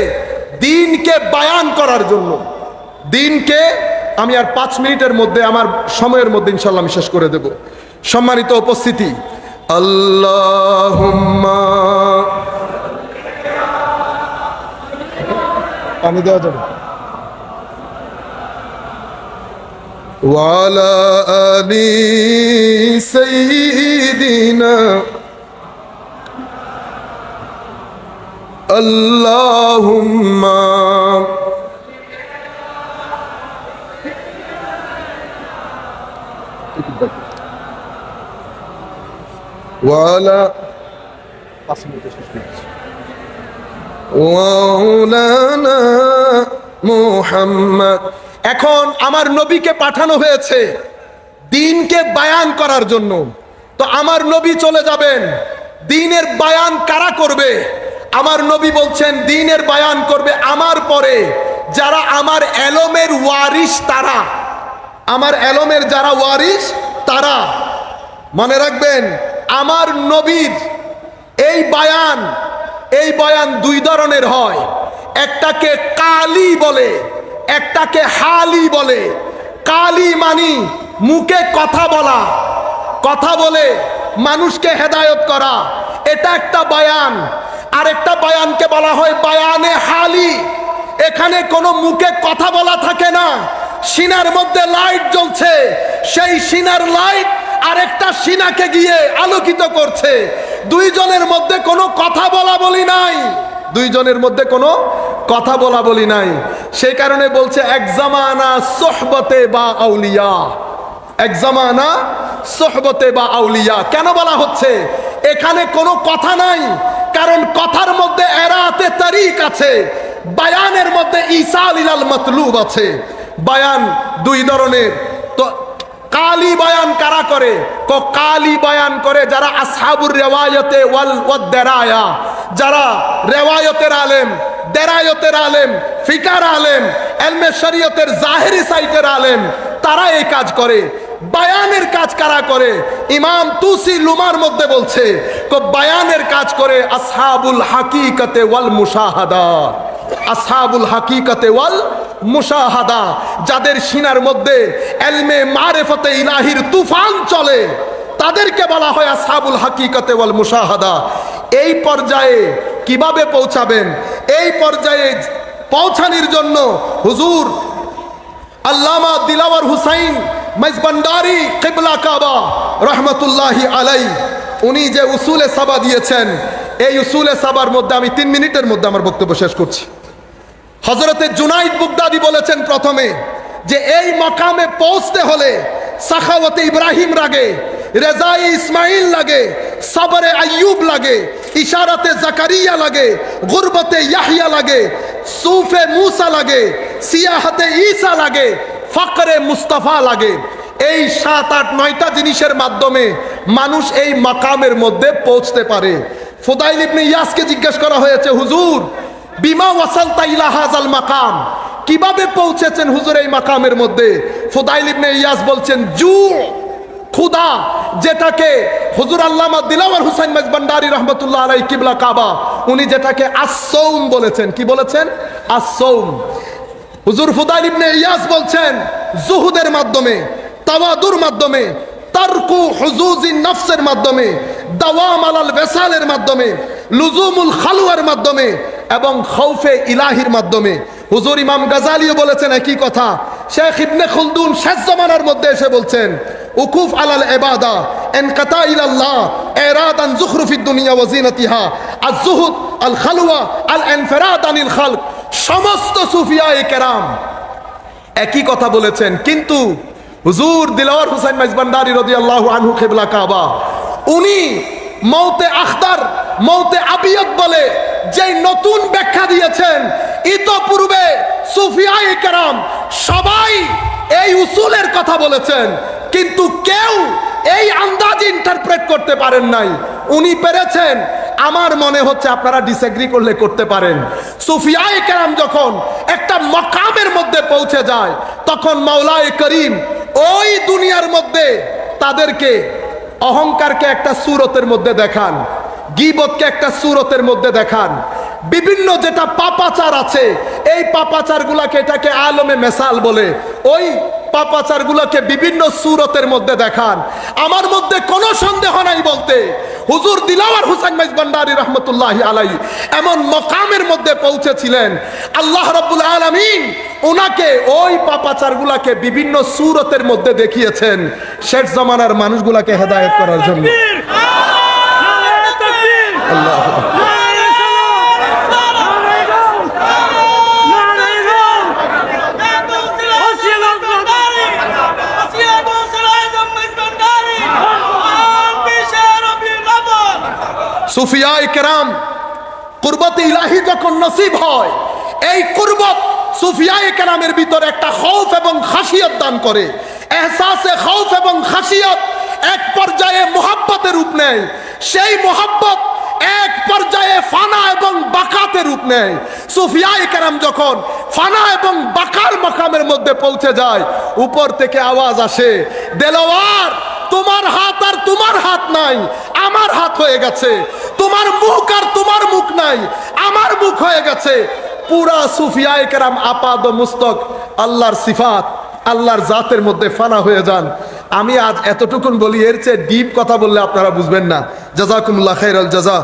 দ্বীনকে বায়ান করার জন্য। দ্বীনকে আমি আর 5 মিনিটের মধ্যে, আমার সময়ের মধ্যে ইনশাআল্লাহ আমি শেষ করে দেব। সম্মানিত উপস্থিতি, আল্লাহুম্মা পানি দেওয়া যাবে ওয়ালা আলি সাইয়্যিদিনা আল্লাহুম্মা ওয়ালা ওয়ালানা মুহাম্মদ। এখন আমার নবীকে পাঠানো হয়েছে দ্বীনকে বায়ান করার জন্য। তো আমার নবী চলে যাবেন, দ্বীনের বায়ান কারা করবে? আমার নবী বলছেন দ্বীনের বায়ান করবে আমার পরে যারা আমার এলমের ওয়ারিস, তারা আমার এলমের যারা ওয়ারিস তারা। মনে রাখবেন, আমার নবীর এই বয়ান 2 ধরনের হয়। একটাকে কালি বলে, একটাকে হালি বলে। কালি মানি মুখে কথা বলা, কথা বলে মানুষকে হেদায়েত করা, এটা একটা বয়ান। আরেকটা বয়ানকে বলা হয় বয়ানে হালি। এখানে কোনো মুখে কথা বলা থাকে না, সিনার মধ্যে লাইট জ্বলছে, সেই সিনার লাইট আরেকটা সিনাকে গিয়ে আলোকিত করছে। 2 জনের মধ্যে কোনো কথা বলা বলি নাই, 2 জনের মধ্যে কোনো কথা বলা বলি নাই। সেই কারণে বলছে এক জামানা সোহবতে বা আউলিয়া, এক জামানা সোহবতে বা আউলিয়া। কেন বলা হচ্ছে? এখানে কোনো কথা নাই, কারণ কথার মধ্যে এরাতে তারিক আছে, বায়ানের মধ্যে ইসাল ইলাল মাতলুব আছে। বায়ান 2 ধরনের। তো কালি বয়ান কারা করে? কালি বয়ান করে যারা আসহাবুর রিওয়ায়াতে ওয়াল ওয়াদ-দারায়া, যারা রিওয়ায়াতের আলেম, দেরায়াতের আলেম, ফিকার আলেম, ইলমে শরীয়তের জাহেরি সাইটের আলেম, তারা এই কাজ করে। বায়ানের কাজ কারা করে? ইমাম তুসি লুমার মধ্যে বলছে বায়ানের কাজ করে আসহাবুল হাকিকতে ওয়াল মুশাহাদা। আসহাবুল হাকিকতে ওয়াল মুশাহাদা, যাদের সিনার মধ্যে ইলমে মারিফতে ইলাহির তুফান চলে, তাদেরকে বলা হয় আসহাবুল হাকিকতে ওয়াল মুশাহাদা। এই পর্যায়ে কিভাবে পৌঁছাবেন? এই পর্যায়ে পৌঁছানোর জন্য হুজুর আল্লামা দিলাওয়ার হুসাইন মাইজবান্ডারি কিবলা কাবা রহমতুল্লাহি আলাই, উনি যে উসুলে সাবা দিয়েছেন, এই উসুলে সাবার মধ্যে আমি 3 মিনিটের মধ্যে আমার বক্তব্য শেষ করছি। হযরতে জুনাইদ বুগদাদি বলেছেন প্রথমে যে এই মাকামে পৌঁছতে হলে সাখাওয়াতে ইব্রাহিম লাগে, রেজাই ইসমাইল লাগে, সবরে আইয়ুব লাগে, ইশারাতে জাকারিয়া লাগে, গুরবতে ইয়াহইয়া লাগে, সুফে মুসা লাগে, সিয়াহতে ঈসা লাগে, ফকরে মুস্তাফা লাগে। এই 7, 8, 9টা জিনিসের মাধ্যমে মানুষ এই মাকামের মধ্যে পৌঁছতে পারে। ফুদাইল ইবনে ইয়াসকে জিজ্ঞেস করা হয়েছে, হুজুর বিমা ওয়াসালতা ইলা হাযাল মাকাম, কিভাবে পৌঁছেছেন হুজুর এই মাকামের মধ্যে? ফুদাইল ইবনে ইয়াস বলছেন জু খুদা, যেটাকে হুজুর আল্লামা দিলাওয়ার হুসাইন মেজবান্ডারি রহমতুল্লাহ আলাইহি কিবলা কাবা, উনি যেটাকে আসসাউম বলেছেন। কি বলেছেন? আসসাউম। হুজুর ফুদাইল ইবনে ইয়াস বলছেন জুহুদের মাধ্যমে, তাওয়াদুর মাধ্যমে, তারকু হুজুজিন নফসের মাধ্যমে, দাওয়াম আলাল ওয়াসালের মাধ্যমে, লুজুমুল খালওয়ার মাধ্যমে এবং খাউফে ইলাহির মাধ্যমে। হুজুর ইমাম গাজালিও বলেছেন একই কথা। শেখ ইবনে খুলদুন শেষ জামানার মধ্যে এসে বলছেন উকুফ আলাল ইবাদা ইনকাতা ইলাল্লাহ ইরাদান যুখরুফিদ দুনিয়া ওয়া জিনাতিহা আজ-যুহুদ আল খালওয়া আল ইনফিরাদ আনিল খালক। সমস্ত সুফিয়ায়ে কেরাম একই কথা বলেছেন, কিন্তু হুজুর দিলওয়ার হুসাইন মেজবান্ডারি রাদিয়াল্লাহু আনহু কিবলা কাবা, উনি মৌতে আখতার, মৌতে আবিয়ত বলে যে নতুন ব্যাখ্যা দিয়েছেন, ইতোপূর্বে সুফিয়ায়ে কেরাম সবাই এই উসুলের কথা বলেছেন, কিন্তু কেউ এই আন্দাজ ইন্টারপ্রেট করতে পারেন নাই। উনি পেরেছেন। আমার মনে হচ্ছে আপনারা ডিসএগ্রি করলে করতে পারেন। সুফিয়ায়ে কেরাম যখন একটা মাকামের মধ্যে পৌঁছে যায়, তখন মাওলায়ে করিম ওই দুনিয়ার মধ্যে তাদেরকে অহংকারকে একটা সূরতের মধ্যে দেখান, গীবতকে একটা সূরতের মধ্যে দেখান, বিভিন্ন যেটা পাপাচার আছে এই পাপাচার গুলাকে, এটাকে আলমে মেসাল বলে, ওই পাপাচার গুলাকে বিভিন্ন সূরতের মধ্যে দেখান। আমার মধ্যে কোনো সন্দেহ নাই বলতে হুজুর দিলওয়ার হুসাইন মেজবান্ডারি রহমতুল্লাহি আলাইহি এমন মকামের মধ্যে পৌঁছেছিলেন, আল্লাহ রাব্বুল আলামিন ওনাকে ওই পাপাচার গুলাকে বিভিন্ন সূরতের মধ্যে দেখিয়েছেন শেষ জামানার মানুষগুলাকে হেদায়েত করার জন্য। আল্লাহ সুফিয়ায়ে কেরাম কুরবত ইলাহি যখন নসিব হয়, এই কুরবত সুফিয়ায়ে কেরামের ভিতরে একটা খৌফ এবং খাশিয়ত দান করে। এহসাসে খৌফ এবং খাশিয়ত এক পর্যায়ে মুহাব্বতের রূপ নেয়, সেই মুহাব্বত এক পর্যায়ে ফানা এবং বাকাতে রূপ নেয়। সুফিয়ায়ে কেরাম যখন ফানা এবং বাকার মাকামের মধ্যে পৌঁছে যায়, উপর থেকে আওয়াজ আসে, দেলোয়ার তোমার হাত আর তোমার হাত নাই, আমার হাত হয়ে গেছে। তোমার মুখ আর তোমার মুখ নাই, আমার মুখ হয়ে গেছে। পুরা সুফিয়ায়ে কেরাম আপাদ মুস্তক আল্লাহর সিফাত, আল্লাহর জাতের মধ্যে ফানা হয়ে যান। আমি আজ এতটুকুন বলি, এর চেয়ে ডিপ কথা বললে আপনারা বুঝবেন না। জাযাকুমুল্লাহ খাইরাল জাযা।